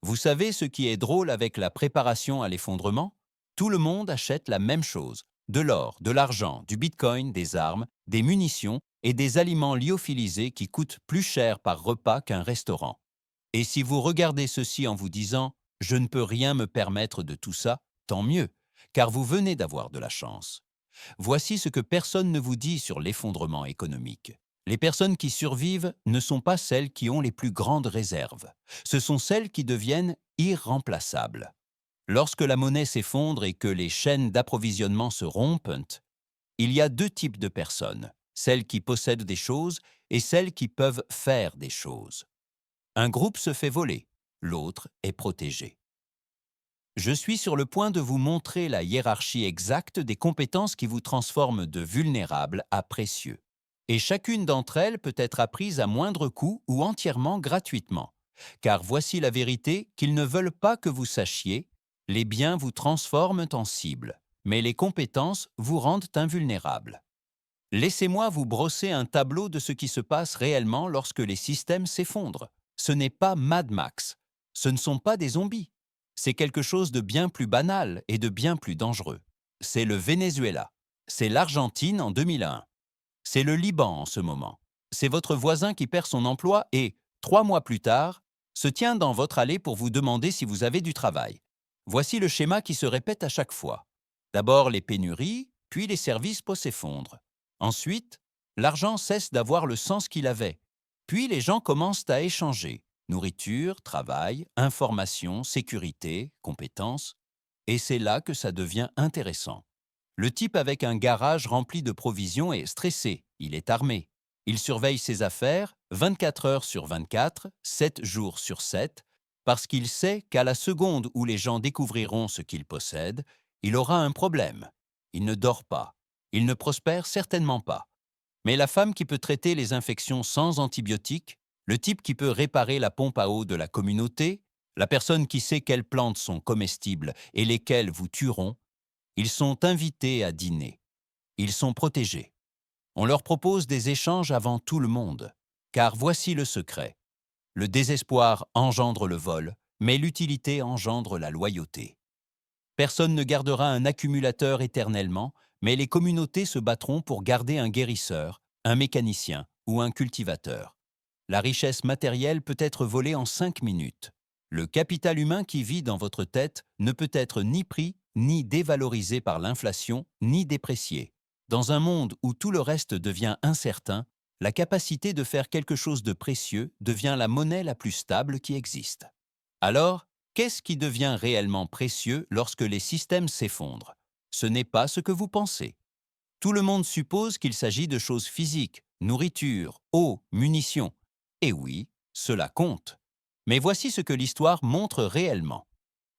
Vous savez ce qui est drôle avec la préparation à l'effondrement? Tout le monde achète la même chose. De l'or, de l'argent, du bitcoin, des armes, des munitions et des aliments lyophilisés qui coûtent plus cher par repas qu'un restaurant. Et si vous regardez ceci en vous disant « Je ne peux rien me permettre de tout ça », tant mieux, car vous venez d'avoir de la chance. Voici ce que personne ne vous dit sur l'effondrement économique. Les personnes qui survivent ne sont pas celles qui ont les plus grandes réserves. Ce sont celles qui deviennent irremplaçables. Lorsque la monnaie s'effondre et que les chaînes d'approvisionnement se rompent, il y a deux types de personnes, celles qui possèdent des choses et celles qui peuvent faire des choses. Un groupe se fait voler, l'autre est protégé. Je suis sur le point de vous montrer la hiérarchie exacte des compétences qui vous transforment de vulnérables à précieux. Et chacune d'entre elles peut être apprise à moindre coût ou entièrement gratuitement. Car voici la vérité qu'ils ne veulent pas que vous sachiez, les biens vous transforment en cible, mais les compétences vous rendent invulnérables. Laissez-moi vous brosser un tableau de ce qui se passe réellement lorsque les systèmes s'effondrent. Ce n'est pas Mad Max, ce ne sont pas des zombies. C'est quelque chose de bien plus banal et de bien plus dangereux. C'est le Venezuela, c'est l'Argentine en 2001, c'est le Liban en ce moment. C'est votre voisin qui perd son emploi et, 3 mois plus tard, se tient dans votre allée pour vous demander si vous avez du travail. Voici le schéma qui se répète à chaque fois. D'abord les pénuries, puis les services s'effondrent. Ensuite, l'argent cesse d'avoir le sens qu'il avait. Puis les gens commencent à échanger. Nourriture, travail, information, sécurité, compétences. Et c'est là que ça devient intéressant. Le type avec un garage rempli de provisions est stressé, il est armé. Il surveille ses affaires 24 heures sur 24, 7 jours sur 7, parce qu'il sait qu'à la seconde où les gens découvriront ce qu'il possède, il aura un problème. Il ne dort pas. Il ne prospère certainement pas. Mais la femme qui peut traiter les infections sans antibiotiques, le type qui peut réparer la pompe à eau de la communauté, la personne qui sait quelles plantes sont comestibles et lesquelles vous tueront, ils sont invités à dîner. Ils sont protégés. On leur propose des échanges avant tout le monde. Car voici le secret. Le désespoir engendre le vol, mais l'utilité engendre la loyauté. Personne ne gardera un accumulateur éternellement, mais les communautés se battront pour garder un guérisseur, un mécanicien ou un cultivateur. La richesse matérielle peut être volée en 5 minutes. Le capital humain qui vit dans votre tête ne peut être ni pris, ni dévalorisé par l'inflation, ni déprécié. Dans un monde où tout le reste devient incertain, la capacité de faire quelque chose de précieux devient la monnaie la plus stable qui existe. Alors, qu'est-ce qui devient réellement précieux lorsque les systèmes s'effondrent? Ce n'est pas ce que vous pensez. Tout le monde suppose qu'il s'agit de choses physiques, nourriture, eau, munitions. Et oui, cela compte. Mais voici ce que l'histoire montre réellement.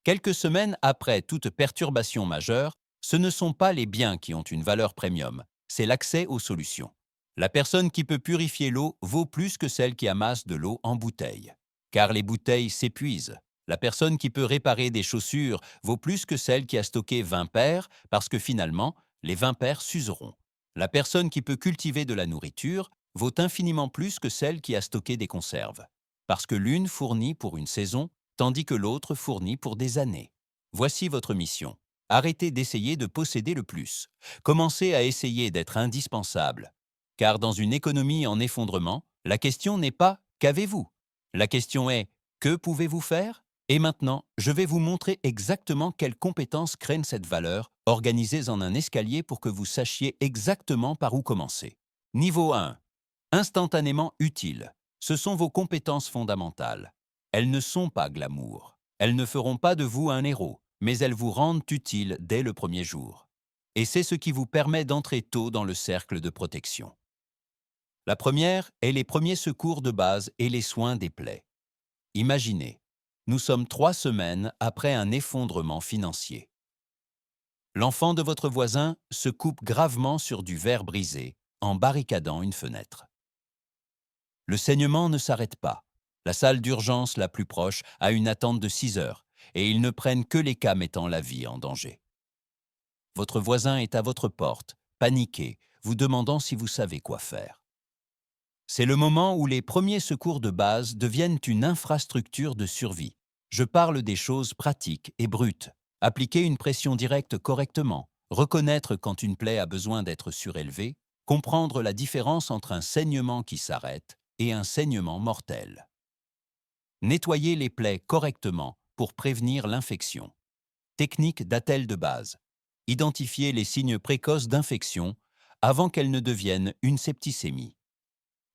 Quelques semaines après toute perturbation majeure, ce ne sont pas les biens qui ont une valeur premium, c'est l'accès aux solutions. La personne qui peut purifier l'eau vaut plus que celle qui amasse de l'eau en bouteille. Car les bouteilles s'épuisent. La personne qui peut réparer des chaussures vaut plus que celle qui a stocké 20 paires, parce que finalement, les 20 paires s'useront. La personne qui peut cultiver de la nourriture vaut infiniment plus que celle qui a stocké des conserves. Parce que l'une fournit pour une saison, tandis que l'autre fournit pour des années. Voici votre mission. Arrêtez d'essayer de posséder le plus. Commencez à essayer d'être indispensable. Car dans une économie en effondrement, la question n'est pas « qu'avez-vous ?» La question est « que pouvez-vous faire ?» Et maintenant, je vais vous montrer exactement quelles compétences créent cette valeur, organisées en un escalier pour que vous sachiez exactement par où commencer. Niveau 1. Instantanément utile. Ce sont vos compétences fondamentales. Elles ne sont pas glamour. Elles ne feront pas de vous un héros, mais elles vous rendent utile dès le premier jour. Et c'est ce qui vous permet d'entrer tôt dans le cercle de protection. La première est les premiers secours de base et les soins des plaies. Imaginez, nous sommes 3 semaines après un effondrement financier. L'enfant de votre voisin se coupe gravement sur du verre brisé en barricadant une fenêtre. Le saignement ne s'arrête pas. La salle d'urgence la plus proche a une attente de 6 heures et ils ne prennent que les cas mettant la vie en danger. Votre voisin est à votre porte, paniqué, vous demandant si vous savez quoi faire. C'est le moment où les premiers secours de base deviennent une infrastructure de survie. Je parle des choses pratiques et brutes. Appliquer une pression directe correctement, reconnaître quand une plaie a besoin d'être surélevée, comprendre la différence entre un saignement qui s'arrête et un saignement mortel. Nettoyer les plaies correctement pour prévenir l'infection. Technique d'attelle de base. Identifier les signes précoces d'infection avant qu'elle ne devienne une septicémie.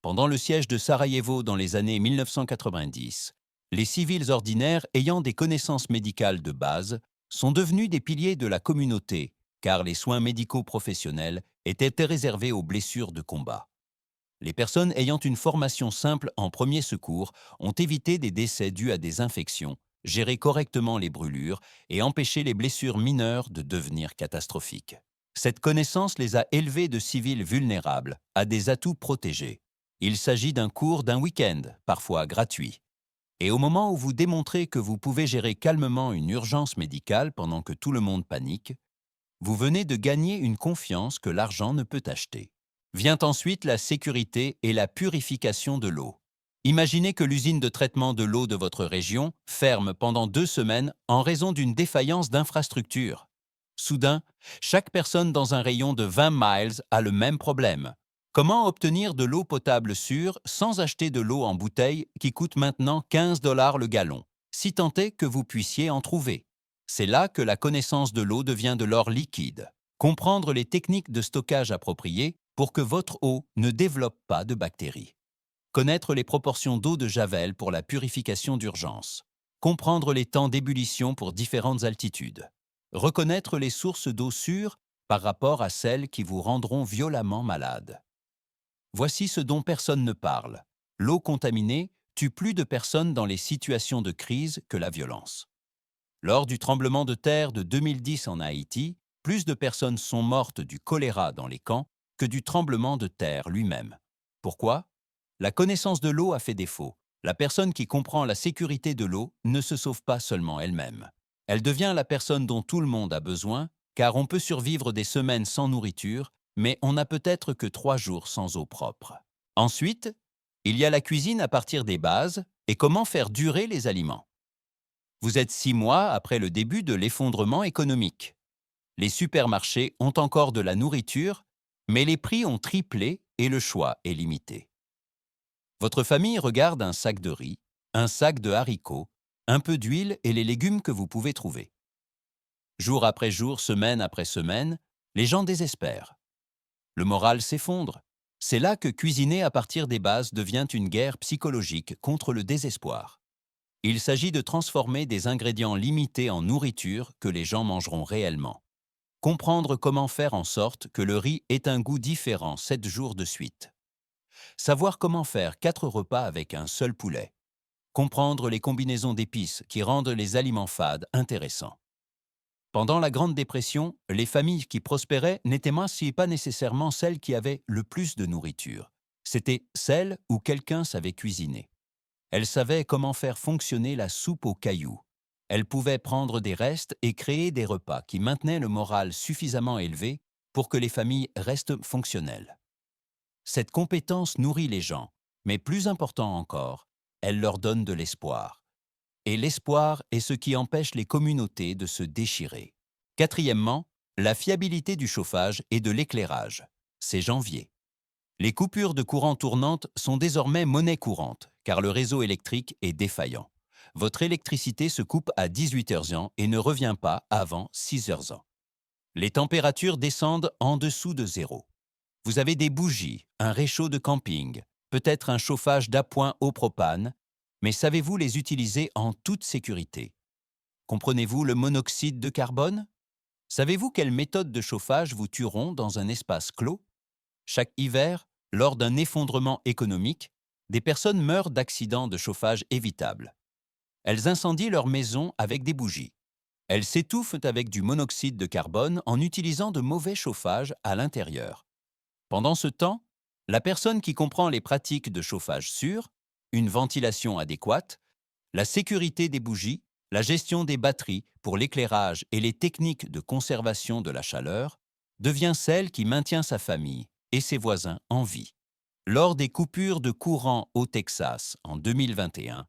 Pendant le siège de Sarajevo dans les années 1990, les civils ordinaires ayant des connaissances médicales de base sont devenus des piliers de la communauté car les soins médicaux professionnels étaient réservés aux blessures de combat. Les personnes ayant une formation simple en premier secours ont évité des décès dus à des infections, géré correctement les brûlures et empêché les blessures mineures de devenir catastrophiques. Cette connaissance les a élevés de civils vulnérables à des atouts protégés. Il s'agit d'un cours d'un week-end, parfois gratuit. Et au moment où vous démontrez que vous pouvez gérer calmement une urgence médicale pendant que tout le monde panique, vous venez de gagner une confiance que l'argent ne peut acheter. Vient ensuite la sécurité et la purification de l'eau. Imaginez que l'usine de traitement de l'eau de votre région ferme pendant 2 semaines en raison d'une défaillance d'infrastructure. Soudain, chaque personne dans un rayon de 20 miles a le même problème. Comment obtenir de l'eau potable sûre sans acheter de l'eau en bouteille qui coûte maintenant 15 $ le gallon, si tant est que vous puissiez en trouver? C'est là que la connaissance de l'eau devient de l'or liquide. Comprendre les techniques de stockage appropriées pour que votre eau ne développe pas de bactéries. Connaître les proportions d'eau de javel pour la purification d'urgence. Comprendre les temps d'ébullition pour différentes altitudes. Reconnaître les sources d'eau sûres par rapport à celles qui vous rendront violemment malade. Voici ce dont personne ne parle. L'eau contaminée tue plus de personnes dans les situations de crise que la violence. Lors du tremblement de terre de 2010 en Haïti, plus de personnes sont mortes du choléra dans les camps que du tremblement de terre lui-même. Pourquoi? La connaissance de l'eau a fait défaut. La personne qui comprend la sécurité de l'eau ne se sauve pas seulement elle-même. Elle devient la personne dont tout le monde a besoin, car on peut survivre des semaines sans nourriture, mais on n'a peut-être que 3 jours sans eau propre. Ensuite, il y a la cuisine à partir des bases et comment faire durer les aliments. Vous êtes 6 mois après le début de l'effondrement économique. Les supermarchés ont encore de la nourriture, mais les prix ont triplé et le choix est limité. Votre famille regarde un sac de riz, un sac de haricots, un peu d'huile et les légumes que vous pouvez trouver. Jour après jour, semaine après semaine, les gens désespèrent. Le moral s'effondre. C'est là que cuisiner à partir des bases devient une guerre psychologique contre le désespoir. Il s'agit de transformer des ingrédients limités en nourriture que les gens mangeront réellement. Comprendre comment faire en sorte que le riz ait un goût différent 7 jours de suite. Savoir comment faire 4 repas avec un seul poulet. Comprendre les combinaisons d'épices qui rendent les aliments fades intéressants. Pendant la Grande Dépression, les familles qui prospéraient n'étaient pas nécessairement celles qui avaient le plus de nourriture. C'était celles où quelqu'un savait cuisiner. Elles savaient comment faire fonctionner la soupe aux cailloux. Elles pouvaient prendre des restes et créer des repas qui maintenaient le moral suffisamment élevé pour que les familles restent fonctionnelles. Cette compétence nourrit les gens, mais plus important encore, elle leur donne de l'espoir. Et l'espoir est ce qui empêche les communautés de se déchirer. Quatrièmement, la fiabilité du chauffage et de l'éclairage. C'est janvier. Les coupures de courant tournante sont désormais monnaie courante, car le réseau électrique est défaillant. Votre électricité se coupe à 18h et ne revient pas avant 6h. Les températures descendent en dessous de zéro. Vous avez des bougies, un réchaud de camping, peut-être un chauffage d'appoint au propane, mais savez-vous les utiliser en toute sécurité? Comprenez-vous le monoxyde de carbone? Savez-vous quelles méthodes de chauffage vous tueront dans un espace clos? Chaque hiver, lors d'un effondrement économique, des personnes meurent d'accidents de chauffage évitables. Elles incendient leur maison avec des bougies. Elles s'étouffent avec du monoxyde de carbone en utilisant de mauvais chauffages à l'intérieur. Pendant ce temps, la personne qui comprend les pratiques de chauffage sûr, une ventilation adéquate, la sécurité des bougies, la gestion des batteries pour l'éclairage et les techniques de conservation de la chaleur, devient celle qui maintient sa famille et ses voisins en vie. Lors des coupures de courant au Texas en 2021,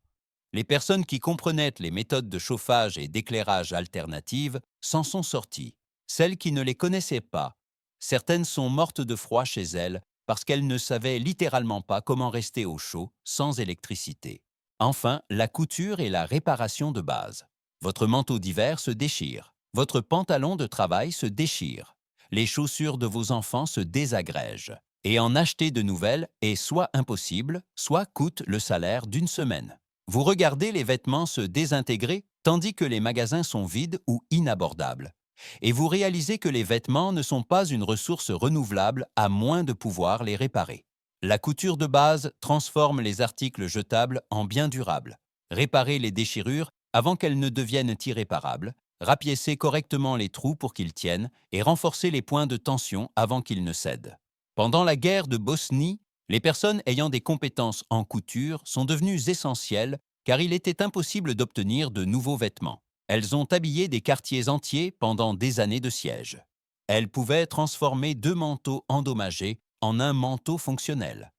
Les personnes qui comprenaient les méthodes de chauffage et d'éclairage alternatives s'en sont sorties. Celles qui ne les connaissaient pas, certaines sont mortes de froid chez elles parce qu'elles ne savaient littéralement pas comment rester au chaud sans électricité. Enfin, la couture et la réparation de base. Votre manteau d'hiver se déchire. Votre pantalon de travail se déchire. Les chaussures de vos enfants se désagrègent. Et en acheter de nouvelles est soit impossible, soit coûte le salaire d'une semaine. Vous regardez les vêtements se désintégrer tandis que les magasins sont vides ou inabordables. Et vous réalisez que les vêtements ne sont pas une ressource renouvelable à moins de pouvoir les réparer. La couture de base transforme les articles jetables en biens durables. Réparez les déchirures avant qu'elles ne deviennent irréparables. Rapiécez correctement les trous pour qu'ils tiennent et renforcez les points de tension avant qu'ils ne cèdent. Pendant la guerre de Bosnie, les personnes ayant des compétences en couture sont devenues essentielles car il était impossible d'obtenir de nouveaux vêtements. Elles ont habillé des quartiers entiers pendant des années de siège. Elles pouvaient transformer 2 manteaux endommagés en un manteau fonctionnel.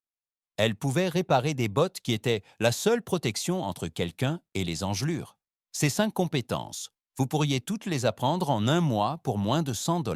Elles pouvaient réparer des bottes qui étaient la seule protection entre quelqu'un et les engelures. Ces 5 compétences, vous pourriez toutes les apprendre en un mois pour moins de 100 $.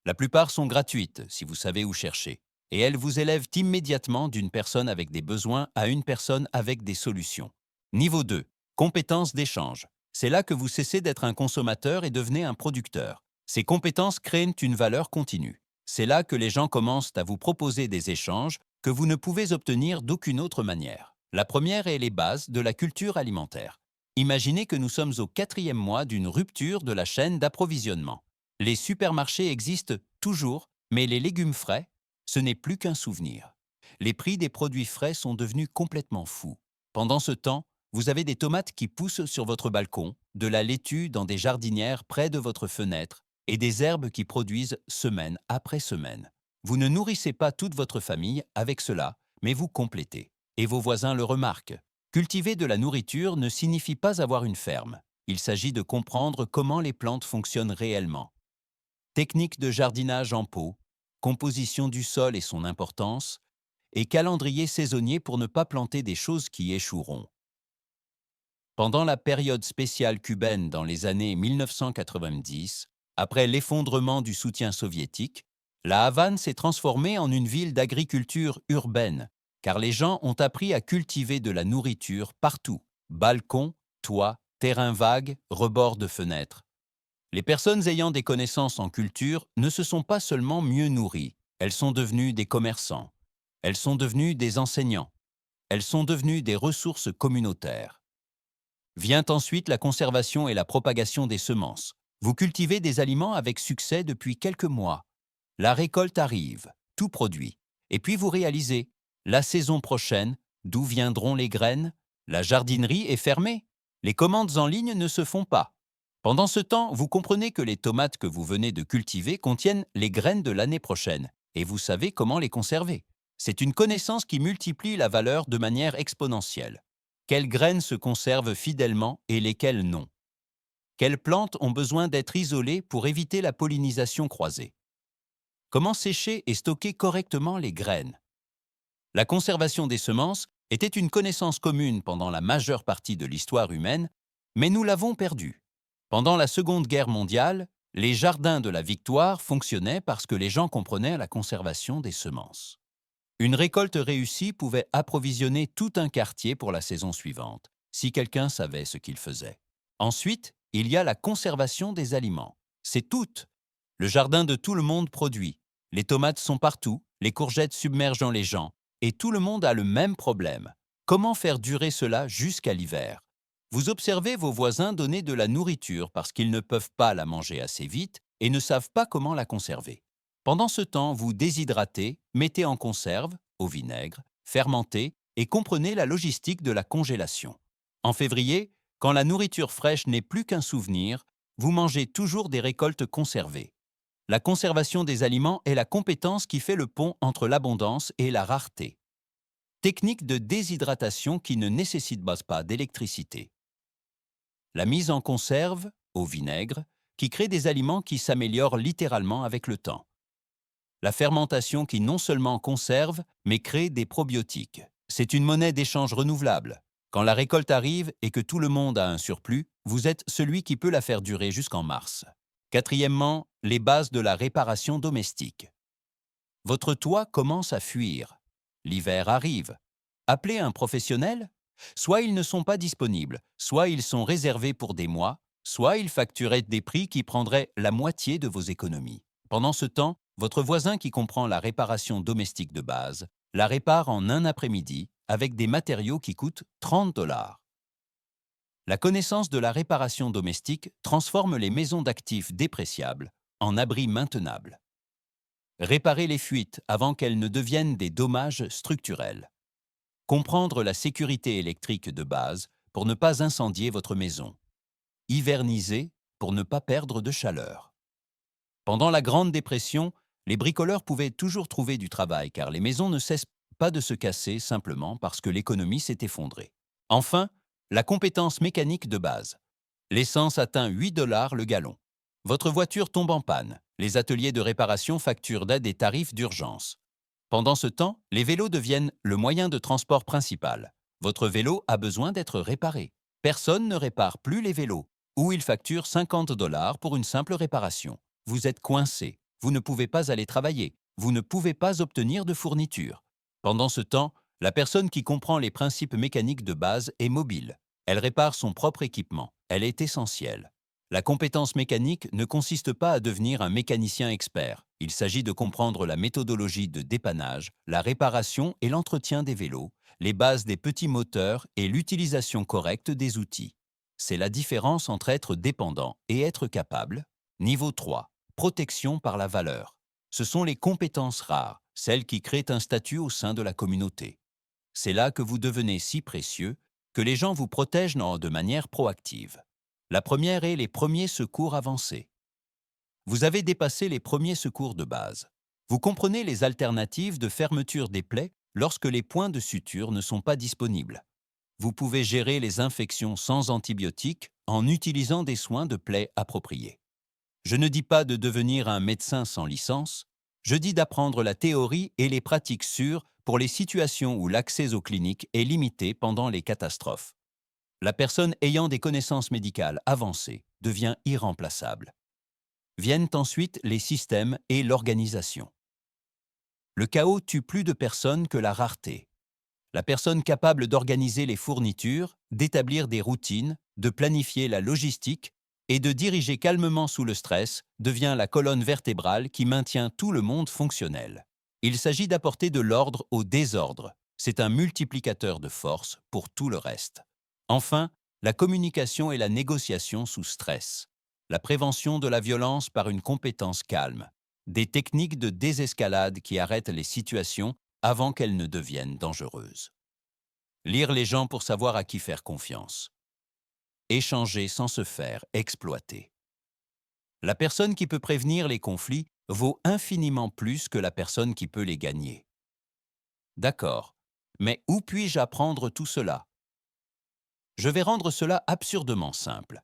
La plupart sont gratuites si vous savez où chercher, et elles vous élèvent immédiatement d'une personne avec des besoins à une personne avec des solutions. Niveau 2. Compétences d'échange. C'est là que vous cessez d'être un consommateur et devenez un producteur. Ces compétences créent une valeur continue. C'est là que les gens commencent à vous proposer des échanges que vous ne pouvez obtenir d'aucune autre manière. La première est les bases de la culture alimentaire. Imaginez que nous sommes au 4e mois d'une rupture de la chaîne d'approvisionnement. Les supermarchés existent toujours, mais les légumes frais, ce n'est plus qu'un souvenir. Les prix des produits frais sont devenus complètement fous. Pendant ce temps, vous avez des tomates qui poussent sur votre balcon, de la laitue dans des jardinières près de votre fenêtre et des herbes qui produisent semaine après semaine. Vous ne nourrissez pas toute votre famille avec cela, mais vous complétez. Et vos voisins le remarquent. Cultiver de la nourriture ne signifie pas avoir une ferme. Il s'agit de comprendre comment les plantes fonctionnent réellement. Technique de jardinage en pot, composition du sol et son importance, et calendrier saisonnier pour ne pas planter des choses qui échoueront. Pendant la période spéciale cubaine dans les années 1990, après l'effondrement du soutien soviétique, la Havane s'est transformée en une ville d'agriculture urbaine, car les gens ont appris à cultiver de la nourriture partout, balcons, toits, terrains vagues, rebords de fenêtres. Les personnes ayant des connaissances en culture ne se sont pas seulement mieux nourries, elles sont devenues des commerçants, elles sont devenues des enseignants, elles sont devenues des ressources communautaires. Vient ensuite la conservation et la propagation des semences. Vous cultivez des aliments avec succès depuis quelques mois. La récolte arrive, tout produit. Et puis vous réalisez, la saison prochaine, d'où viendront les graines? La jardinerie est fermée. Les commandes en ligne ne se font pas. Pendant ce temps, vous comprenez que les tomates que vous venez de cultiver contiennent les graines de l'année prochaine, et vous savez comment les conserver. C'est une connaissance qui multiplie la valeur de manière exponentielle. Quelles graines se conservent fidèlement et lesquelles non? Quelles plantes ont besoin d'être isolées pour éviter la pollinisation croisée? Comment sécher et stocker correctement les graines? La conservation des semences était une connaissance commune pendant la majeure partie de l'histoire humaine, mais nous l'avons perdue. Pendant la Seconde Guerre mondiale, les jardins de la Victoire fonctionnaient parce que les gens comprenaient la conservation des semences. Une récolte réussie pouvait approvisionner tout un quartier pour la saison suivante, si quelqu'un savait ce qu'il faisait. Ensuite, il y a la conservation des aliments. C'est tout. Le jardin de tout le monde produit. Les tomates sont partout, les courgettes submergent les gens, et tout le monde a le même problème. Comment faire durer cela jusqu'à l'hiver? Vous observez vos voisins donner de la nourriture parce qu'ils ne peuvent pas la manger assez vite et ne savent pas comment la conserver. Pendant ce temps, vous déshydratez, mettez en conserve, au vinaigre, fermentez et comprenez la logistique de la congélation. En février, quand la nourriture fraîche n'est plus qu'un souvenir, vous mangez toujours des récoltes conservées. La conservation des aliments est la compétence qui fait le pont entre l'abondance et la rareté. Technique de déshydratation qui ne nécessite pas d'électricité. La mise en conserve, au vinaigre, qui crée des aliments qui s'améliorent littéralement avec le temps. La fermentation qui non seulement conserve, mais crée des probiotiques. C'est une monnaie d'échange renouvelable. Quand la récolte arrive et que tout le monde a un surplus, vous êtes celui qui peut la faire durer jusqu'en mars. Quatrièmement, les bases de la réparation domestique. Votre toit commence à fuir. L'hiver arrive. Appelez un professionnel. Soit ils ne sont pas disponibles, soit ils sont réservés pour des mois, soit ils facturaient des prix qui prendraient la moitié de vos économies. Pendant ce temps, votre voisin qui comprend la réparation domestique de base la répare en un après-midi avec des matériaux qui coûtent 30 $. La connaissance de la réparation domestique transforme les maisons d'actifs dépréciables en abris maintenables. Réparer les fuites avant qu'elles ne deviennent des dommages structurels. Comprendre la sécurité électrique de base pour ne pas incendier votre maison. Hiverniser pour ne pas perdre de chaleur. Pendant la Grande Dépression, les bricoleurs pouvaient toujours trouver du travail car les maisons ne cessent pas de se casser simplement parce que l'économie s'est effondrée. Enfin, la compétence mécanique de base. L'essence atteint 8 $ le gallon. Votre voiture tombe en panne. Les ateliers de réparation facturent des tarifs d'urgence. Pendant ce temps, les vélos deviennent le moyen de transport principal. Votre vélo a besoin d'être réparé. Personne ne répare plus les vélos, ou il facture 50 $ pour une simple réparation. Vous êtes coincé, vous ne pouvez pas aller travailler, vous ne pouvez pas obtenir de fourniture. Pendant ce temps, la personne qui comprend les principes mécaniques de base est mobile. Elle répare son propre équipement, elle est essentielle. La compétence mécanique ne consiste pas à devenir un mécanicien expert. Il s'agit de comprendre la méthodologie de dépannage, la réparation et l'entretien des vélos, les bases des petits moteurs et l'utilisation correcte des outils. C'est la différence entre être dépendant et être capable. Niveau 3. Protection par la valeur. Ce sont les compétences rares, celles qui créent un statut au sein de la communauté. C'est là que vous devenez si précieux que les gens vous protègent de manière proactive. La première est les premiers secours avancés. Vous avez dépassé les premiers secours de base. Vous comprenez les alternatives de fermeture des plaies lorsque les points de suture ne sont pas disponibles. Vous pouvez gérer les infections sans antibiotiques en utilisant des soins de plaies appropriés. Je ne dis pas de devenir un médecin sans licence, je dis d'apprendre la théorie et les pratiques sûres pour les situations où l'accès aux cliniques est limité pendant les catastrophes. La personne ayant des connaissances médicales avancées devient irremplaçable. Viennent ensuite les systèmes et l'organisation. Le chaos tue plus de personnes que la rareté. La personne capable d'organiser les fournitures, d'établir des routines, de planifier la logistique et de diriger calmement sous le stress devient la colonne vertébrale qui maintient tout le monde fonctionnel. Il s'agit d'apporter de l'ordre au désordre. C'est un multiplicateur de force pour tout le reste. Enfin, la communication et la négociation sous stress. La prévention de la violence par une compétence calme. Des techniques de désescalade qui arrêtent les situations avant qu'elles ne deviennent dangereuses. Lire les gens pour savoir à qui faire confiance. Échanger sans se faire exploiter. La personne qui peut prévenir les conflits vaut infiniment plus que la personne qui peut les gagner. D'accord, mais où puis-je apprendre tout cela? Je vais rendre cela absurdement simple.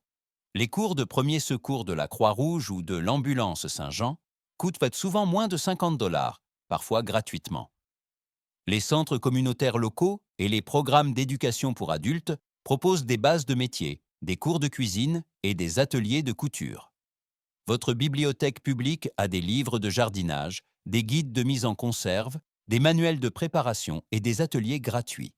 Les cours de premiers secours de la Croix-Rouge ou de l'ambulance Saint-Jean coûtent souvent moins de 50 $, parfois gratuitement. Les centres communautaires locaux et les programmes d'éducation pour adultes proposent des bases de métier, des cours de cuisine et des ateliers de couture. Votre bibliothèque publique a des livres de jardinage, des guides de mise en conserve, des manuels de préparation et des ateliers gratuits.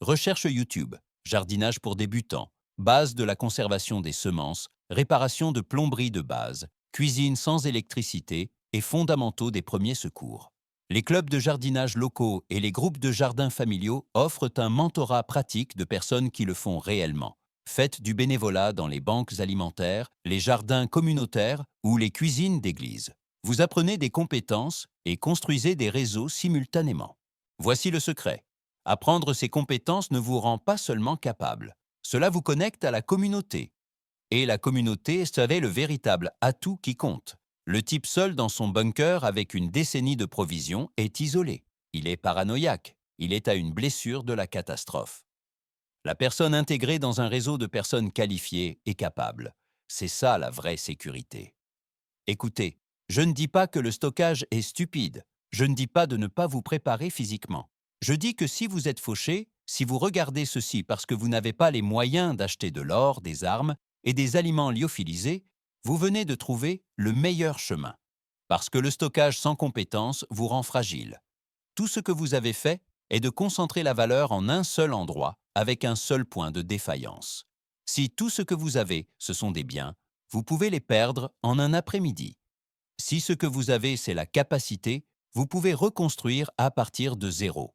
Recherche YouTube, jardinage pour débutants, base de la conservation des semences, réparation de plomberie de base, cuisine sans électricité et fondamentaux des premiers secours. Les clubs de jardinage locaux et les groupes de jardins familiaux offrent un mentorat pratique de personnes qui le font réellement. Faites du bénévolat dans les banques alimentaires, les jardins communautaires ou les cuisines d'église. Vous apprenez des compétences et construisez des réseaux simultanément. Voici le secret. Apprendre ces compétences ne vous rend pas seulement capable. Cela vous connecte à la communauté. Et la communauté, c'est le véritable atout qui compte. Le type seul dans son bunker avec une décennie de provisions est isolé. Il est paranoïaque. Il est à une blessure de la catastrophe. La personne intégrée dans un réseau de personnes qualifiées et capables. C'est ça la vraie sécurité. Écoutez, je ne dis pas que le stockage est stupide. Je ne dis pas de ne pas vous préparer physiquement. Je dis que si vous êtes fauché, si vous regardez ceci parce que vous n'avez pas les moyens d'acheter de l'or, des armes et des aliments lyophilisés, vous venez de trouver le meilleur chemin. Parce que le stockage sans compétence vous rend fragile. Tout ce que vous avez fait est de concentrer la valeur en un seul endroit avec un seul point de défaillance. Si tout ce que vous avez, ce sont des biens, vous pouvez les perdre en un après-midi. Si ce que vous avez, c'est la capacité, vous pouvez reconstruire à partir de zéro.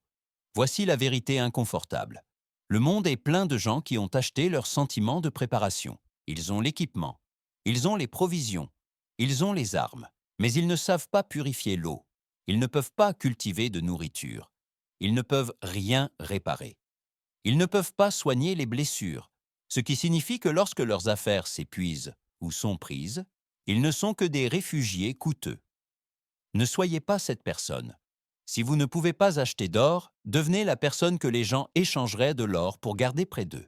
Voici la vérité inconfortable. Le monde est plein de gens qui ont acheté leur sentiment de préparation. Ils ont l'équipement, ils ont les provisions, ils ont les armes, mais ils ne savent pas purifier l'eau. Ils ne peuvent pas cultiver de nourriture. Ils ne peuvent rien réparer. Ils ne peuvent pas soigner les blessures, ce qui signifie que lorsque leurs affaires s'épuisent ou sont prises, ils ne sont que des réfugiés coûteux. Ne soyez pas cette personne. Si vous ne pouvez pas acheter d'or, devenez la personne que les gens échangeraient de l'or pour garder près d'eux.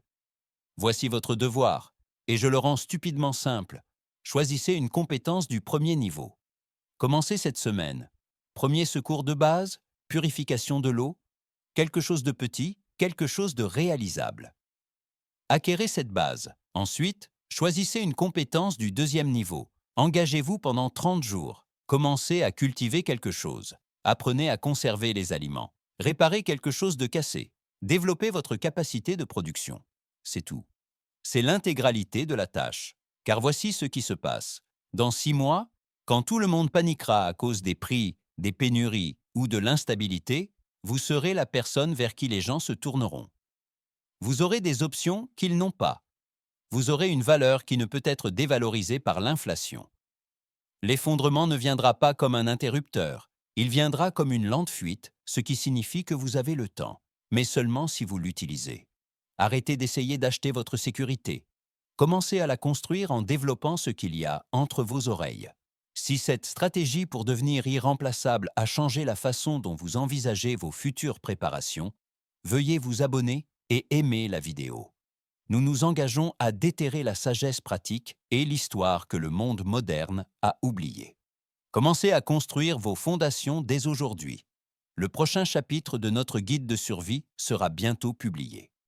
Voici votre devoir, et je le rends stupidement simple. Choisissez une compétence du premier niveau. Commencez cette semaine. Premier secours de base, purification de l'eau, quelque chose de petit, quelque chose de réalisable. Acquérez cette base. Ensuite, choisissez une compétence du deuxième niveau. Engagez-vous pendant 30 jours. Commencez à cultiver quelque chose. Apprenez à conserver les aliments. Réparez quelque chose de cassé. Développez votre capacité de production. C'est tout. C'est l'intégralité de la tâche. Car voici ce qui se passe. Dans 6 mois, quand tout le monde paniquera à cause des prix, des pénuries ou de l'instabilité, vous serez la personne vers qui les gens se tourneront. Vous aurez des options qu'ils n'ont pas. Vous aurez une valeur qui ne peut être dévalorisée par l'inflation. L'effondrement ne viendra pas comme un interrupteur, il viendra comme une lente fuite, ce qui signifie que vous avez le temps, mais seulement si vous l'utilisez. Arrêtez d'essayer d'acheter votre sécurité. Commencez à la construire en développant ce qu'il y a entre vos oreilles. Si cette stratégie pour devenir irremplaçable a changé la façon dont vous envisagez vos futures préparations, veuillez vous abonner et aimer la vidéo. Nous nous engageons à déterrer la sagesse pratique et l'histoire que le monde moderne a oubliée. Commencez à construire vos fondations dès aujourd'hui. Le prochain chapitre de notre guide de survie sera bientôt publié.